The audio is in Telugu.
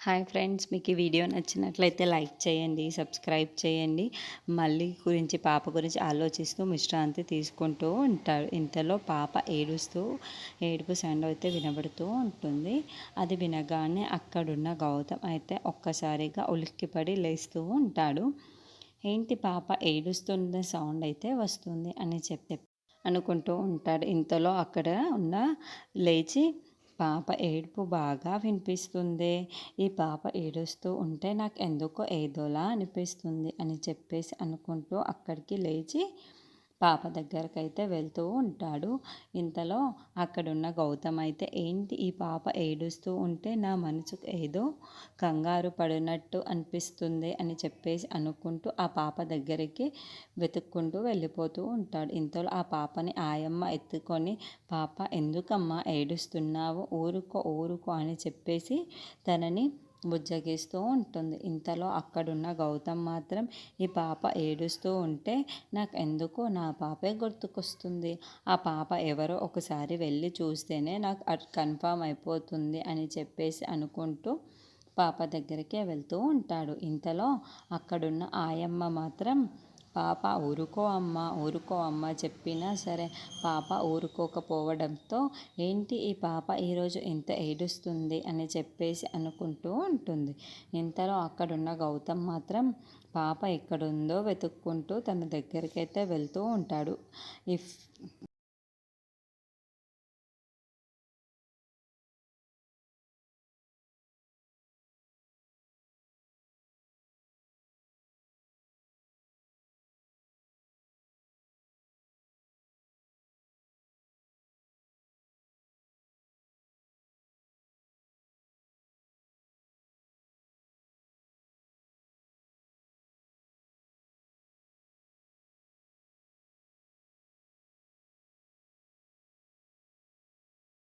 హాయ్ ఫ్రెండ్స్, మీకు ఈ వీడియో నచ్చినట్లయితే లైక్ చేయండి, సబ్స్క్రైబ్ చేయండి. మళ్ళీ పాప గురించి ఆలోచిస్తూ విశ్రాంతి తీసుకుంటూ ఉంటాడు. ఇంతలో పాప ఏడుపు సౌండ్ అయితే వినబడుతూ ఉంటుంది. అది వినగానే అక్కడున్న గౌతమ్ అయితే ఒక్కసారిగా ఉలిక్కిపడి లేస్తూ ఉంటాడు. ఏంటి పాప ఏడుస్తున్న సౌండ్ అయితే వస్తుంది అని అనుకుంటూ ఉంటాడు. ఇంతలో అక్కడ లేచి పాప ఏడుపు బాగా వినిపిస్తుంది. ఈ పాప ఏడుస్తూ ఉంటే నాకు ఎందుకో ఏదోలా అనిపిస్తుంది అని అనుకుంటూ అక్కడికి లేచి పాప దగ్గరకైతే వెళ్తూ ఉంటాడు. ఇంతలో అక్కడున్న గౌతమ్ అయితే ఏంటి ఈ పాప ఏడుస్తూ ఉంటే నా మనసుకు ఏదో కంగారు పడినట్టు అనిపిస్తుంది అని అనుకుంటూ ఆ పాప దగ్గరికి వెతుక్కుంటూ వెళ్ళిపోతూ ఉంటాడు. ఇంతలో ఆ పాపని ఆయమ్మ ఎత్తుకొని, పాప ఎందుకమ్మా ఏడుస్తున్నావు, ఊరుకో ఊరుకో అని తనని బుజ్జగిస్తూ ఉంటుంది. ఇంతలో అక్కడున్న గౌతమ్ మాత్రం ఈ పాప ఏడుస్తూ ఉంటే నాకు ఎందుకో నా పాపే గుర్తుకొస్తుంది. ఆ పాప ఎవరో ఒకసారి వెళ్ళి చూస్తేనే నాకు కన్ఫామ్ అయిపోతుంది అని అనుకుంటూ పాప దగ్గరికే వెళ్తూ ఉంటాడు. ఇంతలో అక్కడున్న ఆయమ్మ మాత్రం పాప ఊరుకో అమ్మ చెప్పినా సరే పాప ఊరుకోకపోవడంతో ఏంటి ఈ పాప ఈరోజు ఇంత ఏడుస్తుంది అని అనుకుంటూ ఉంటుంది. ఇంతలో అక్కడున్న గౌతమ్ మాత్రం పాప ఎక్కడుందో వెతుక్కుంటూ తన దగ్గరికైతే వెళ్తూ ఉంటాడు. ఇఫ్